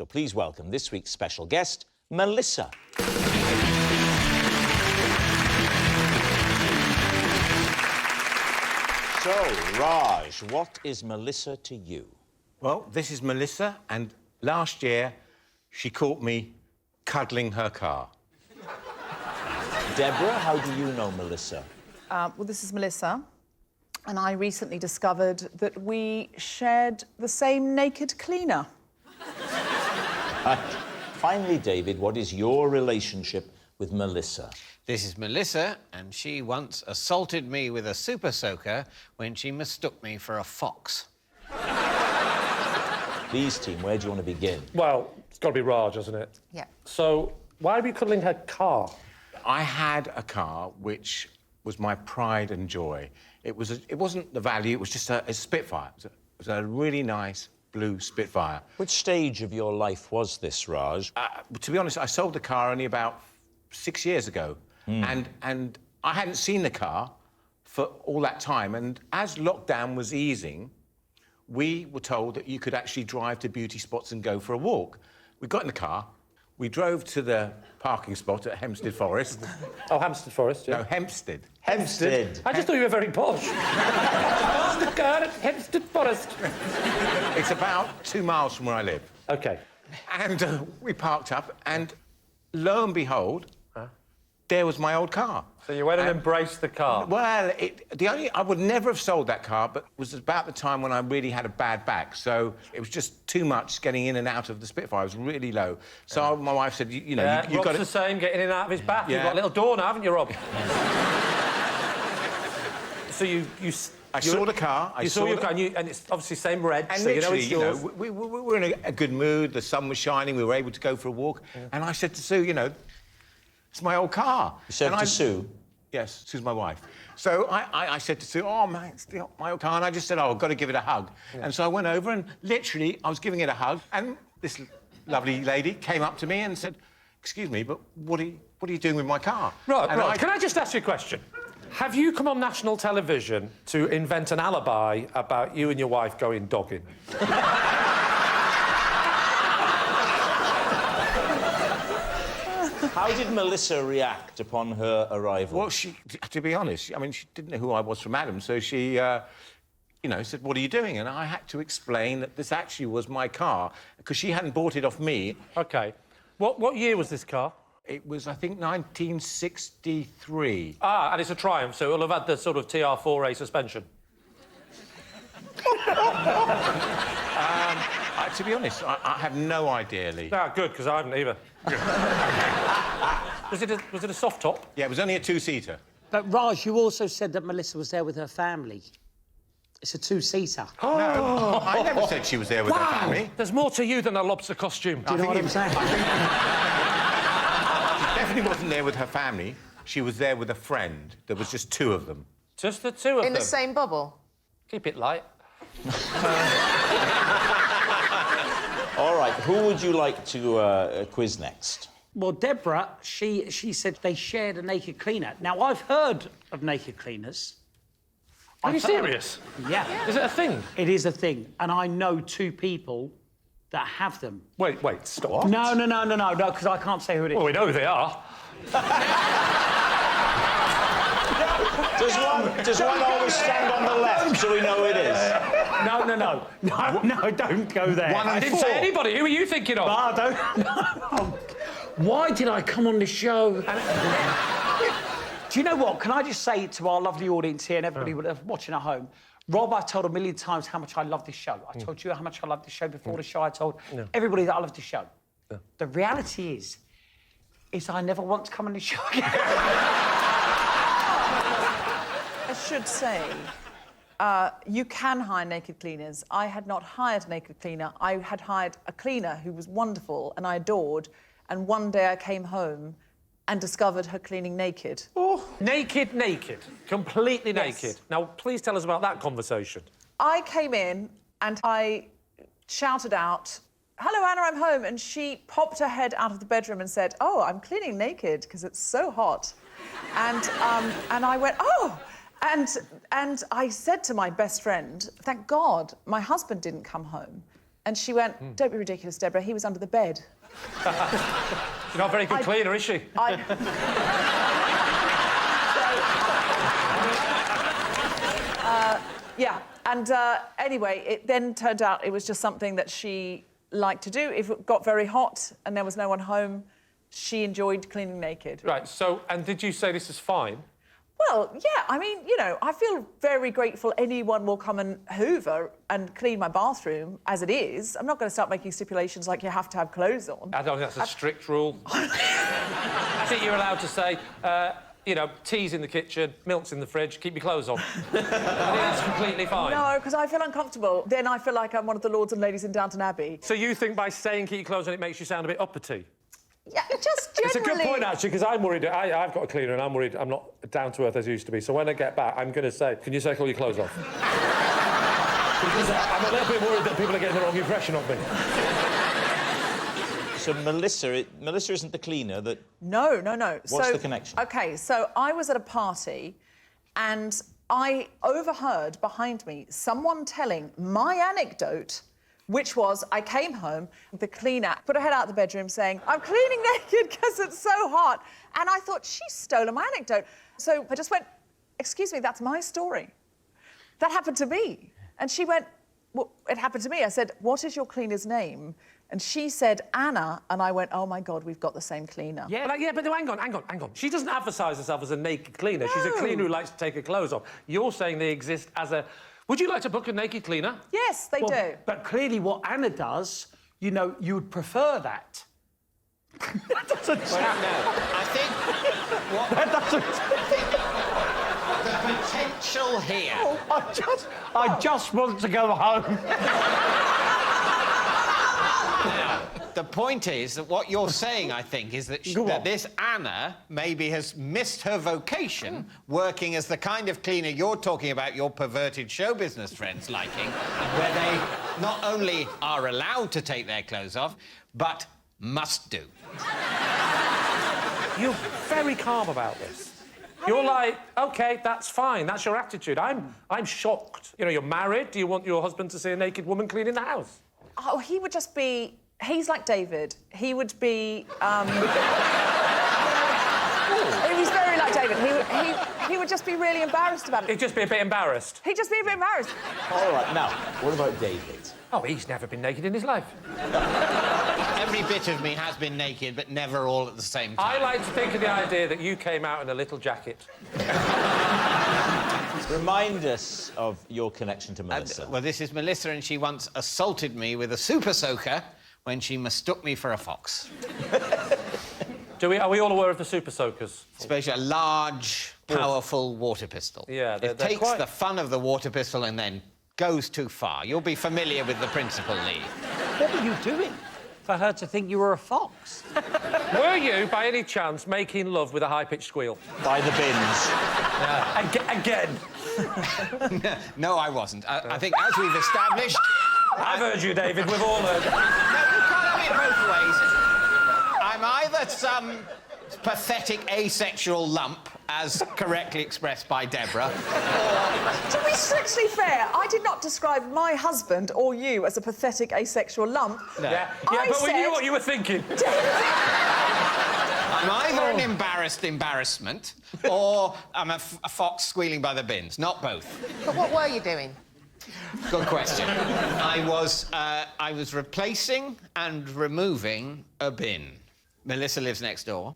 So please welcome this week's special guest, Melissa. So, Raj, what is Melissa to you? Well, this is Melissa, and last year she caught me cuddling her car. Deborah, how do you know Melissa? Well, this is Melissa, and I recently discovered that we shared the same naked cleaner. Finally, David, what is your relationship with Melissa? This is Melissa, and she once assaulted me with a super soaker when she mistook me for a fox. Please, team, where do you want to begin? Well, it's got to be Raj, hasn't it? Yeah. So, why are you cuddling her car? I had a car which was my pride and joy. It wasn't the value, it was just a Spitfire. It was a really nice blue Spitfire. Which stage of your life was this, Raj? To be honest, I sold the car only about 6 years ago. And I hadn't seen the car for all that time. And as lockdown was easing, we were told that you could actually drive to beauty spots and go for a walk. We got in the car, we drove to the parking spot at Hempstead Forest. Oh, Hampstead Forest, yeah. No, Hempstead. Hempstead. I just thought you were very posh. The car at Hempstead Forest. It's about 2 miles from where I live. OK. And we parked up, and lo and behold, there was my old car. So you went and embraced the car? Well, I would never have sold that car, but it was about the time when I really had a bad back. So it was just too much getting in and out of the Spitfire. It was really low. So my wife said, you know, you've got to... the same, getting in and out of his bath. Yeah. You've got a little door now, haven't you, Rob? So I saw the car. You saw your car, and it's obviously same red, and so literally, you know it's yours. we were in a good mood, the sun was shining, we were able to go for a walk. Yeah. And I said to Sue, you know, it's my old car. You said to Sue? Yes, Sue's my wife. So I said to Sue, oh, man, it's my old car. And I just said, oh, I've got to give it a hug. Yeah. And so I went over and literally I was giving it a hug. And this lovely lady came up to me and said, excuse me, but what are you doing with my car? Right, can I just ask you a question? Have you come on national television to invent an alibi about you and your wife going dogging? How did Melissa react upon her arrival? Well, to be honest, I mean, she didn't know who I was from Adam, so she, you know, said, what are you doing? And I had to explain that this actually was my car, because she hadn't bought it off me. OK. What year was this car? It was, I think, 1963. Ah, and it's a Triumph, so it'll have had the sort of TR4A suspension. To be honest, I have no idea, Lee. Ah, good, because I haven't either. Was it a soft top? Yeah, it was only a two-seater. But, Raj, you also said that Melissa was there with her family. It's a two-seater. Oh. No, I never said she was there with her family. There's more to you than a lobster costume. Do you know what I'm saying? She definitely wasn't there with her family. She was there with a friend. There was just two of them. Just the two of them? In the same bubble? Keep it light. All right, who would you like to quiz next? Well, Deborah, she said they shared a naked cleaner. Now, I've heard of naked cleaners. Are you serious? Yeah. Is it a thing? It is a thing, and I know two people that have them. Wait, stop. No, because I can't say who it is. Well, we know who they are. Does one always stand on the left so we know who it is? No, don't go there. I didn't say anybody. Who are you thinking of? No. Why did I come on the show? Do you know what? Can I just say to our lovely audience here and everybody watching at home, Rob, I've told a million times how much I love this show. I told you how much I love this show before the show. I told everybody that I love this show. Yeah. The reality is I never want to come on this show again. I should say, you can hire naked cleaners. I had not hired a naked cleaner. I had hired a cleaner who was wonderful and I adored. And one day I came home and discovered her cleaning naked. Oh. Naked. Completely Yes. naked. Now, please tell us about that conversation. I came in and I shouted out, "Hello, Anna, I'm home." And she popped her head out of the bedroom and said, "Oh, I'm cleaning naked because it's so hot." And I went, "Oh." And I said to my best friend, "Thank God my husband didn't come home." And she went, don't be ridiculous, Deborah, he was under the bed. She's not a very good cleaner, is she? Yeah, and anyway, it then turned out it was just something that she liked to do. If it got very hot and there was no one home, she enjoyed cleaning naked. Right, so, and did you say this is fine? Well, yeah, I mean, you know, I feel very grateful anyone will come and hoover and clean my bathroom as it is. I'm not going to start making stipulations like you have to have clothes on. I don't think that's a strict rule. I think you're allowed to say, you know, tea's in the kitchen, milk's in the fridge, keep your clothes on. I think that's completely fine. No, because I feel uncomfortable. Then I feel like I'm one of the lords and ladies in Downton Abbey. So you think by saying keep your clothes on it makes you sound a bit uppity? Yeah, just generally... It's a good point, actually, because I'm worried... I've got a cleaner and I'm worried I'm not down to earth as I used to be. So when I get back, I'm going to say, can you take all your clothes off? Because I'm a little bit worried that people are getting the wrong impression of me. So Melissa isn't the cleaner that... No. What's the connection? OK, so I was at a party and I overheard behind me someone telling my anecdote, which was I came home, the cleaner put her head out of the bedroom saying, I'm cleaning naked because it's so hot. And I thought, she's stolen my anecdote. So I just went, excuse me, that's my story. That happened to me. And she went, well, it happened to me. I said, what is your cleaner's name? And she said, Anna. And I went, oh, my God, we've got the same cleaner. Yeah, but hang on. She doesn't advertise herself as a naked cleaner. No. She's a cleaner who likes to take her clothes off. You're saying they exist as a... Would you like to book a naked cleaner? Yes, they do. But clearly what Anna does, you know, you would prefer that. That doesn't sound... No, I think... What, That doesn't... the potential here... I just want to go home. Now, the point is that what you're saying, I think, is that, that this Anna maybe has missed her vocation working as the kind of cleaner you're talking about your perverted show business friends liking, where they not only are allowed to take their clothes off, but must do. You're very calm about this. You're like, OK, that's fine, that's your attitude. I'm shocked. You know, you're married. Do you want your husband to see a naked woman cleaning the house? Oh, he would just be... He's like David. He would be... He was very like David. He would just be really embarrassed about it. He'd just be a bit embarrassed. He'd just be a bit embarrassed. All right, now, what about David? Oh, he's never been naked in his life. Every bit of me has been naked, but never all at the same time. I like to think of the idea that you came out in a little jacket. Remind us of your connection to Melissa. Well, this is Melissa, and she once assaulted me with a super soaker when she mistook me for a fox. Are we all aware of the super soakers? It's basically a large, powerful water pistol. Yeah, it takes the fun of the water pistol and then goes too far. You'll be familiar with the principle, Lee. What were you doing for her to think you were a fox? Were you, by any chance, making love with a high-pitched squeal? By the bins. Yeah. Again. No, I wasn't. I think, as we've established... I've heard you, David. We've all heard you. No, you can't have it both ways. I'm either some pathetic asexual lump, as correctly expressed by Deborah, To be strictly fair, I did not describe my husband or you as a pathetic asexual lump. No. Yeah, I but we said- knew what you were thinking. I'm either an embarrassed embarrassment or I'm a fox squealing by the bins. Not both. But what were you doing? Good question. I was replacing and removing a bin. Melissa lives next door.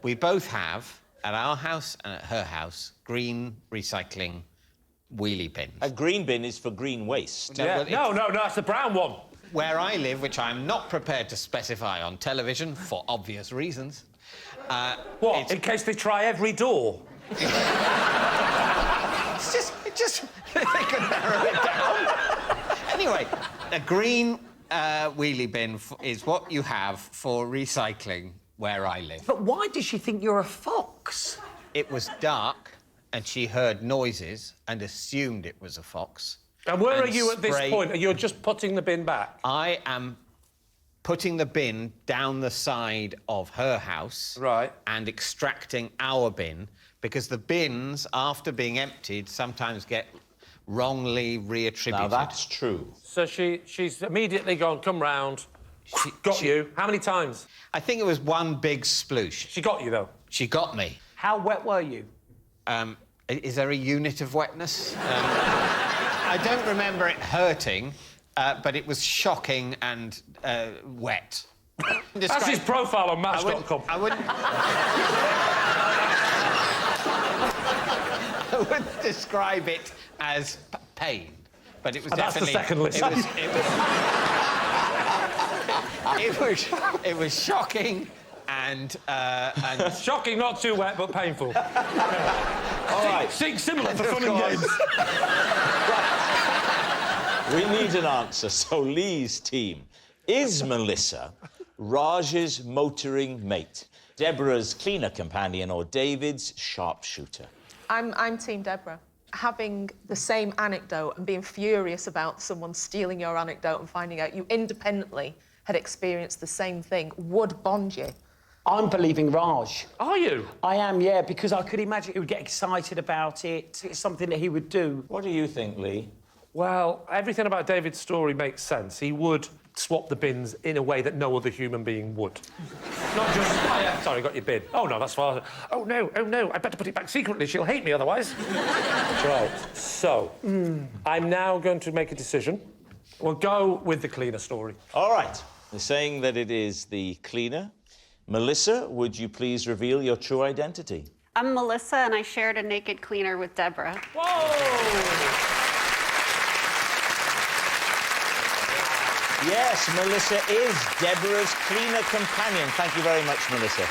We both have, at our house and at her house, green recycling wheelie bins. A green bin is for green waste. Yeah. well, No, that's the brown one. Where I live, which I'm not prepared to specify on television for obvious reasons. What? In case they try every door? It just they could narrow it down. Anyway, a green wheelie bin is what you have for recycling where I live. But why did she think you're a fox? It was dark, and she heard noises and assumed it was a fox. And where are you at this sprayed- point? You're just putting the bin back? I am putting the bin down the side of her house. Right. And extracting our bin, because the bins, after being emptied, sometimes get wrongly reattributed. Now, that's true. So she's immediately gone, come round, got you. How many times? I think it was one big sploosh. She got you, though. She got me. How wet were you? Is there a unit of wetness? I don't remember it hurting, but it was shocking and wet. That's his profile on Match.com. I wouldn't describe it as pain, but it was definitely... That's the second list. It was shocking and Shocking, not too wet, but painful. All right. Similar for fun and games. We need an answer. So, Lee's team. Is Melissa Raj's motoring mate, Deborah's cleaner companion, or David's sharpshooter? I'm Team Deborah. Having the same anecdote and being furious about someone stealing your anecdote and finding out you independently had experienced the same thing would bond you. I'm believing Raj. Are you? I am, yeah, because I could imagine he would get excited about it. It's something that he would do. What do you think, Lee? Well, everything about David's story makes sense. He would swap the bins in a way that no other human being would. Not just, oh, yeah, sorry, got your bin. Oh, no, that's far. Oh, no, I better put it back secretly. She'll hate me otherwise. Right, so, I'm now going to make a decision. We'll go with the cleaner story. All right. They're saying that it is the cleaner. Melissa, would you please reveal your true identity? I'm Melissa, and I shared a naked cleaner with Deborah. Whoa! Yes, Melissa is Deborah's cleaner companion. Thank you very much, Melissa.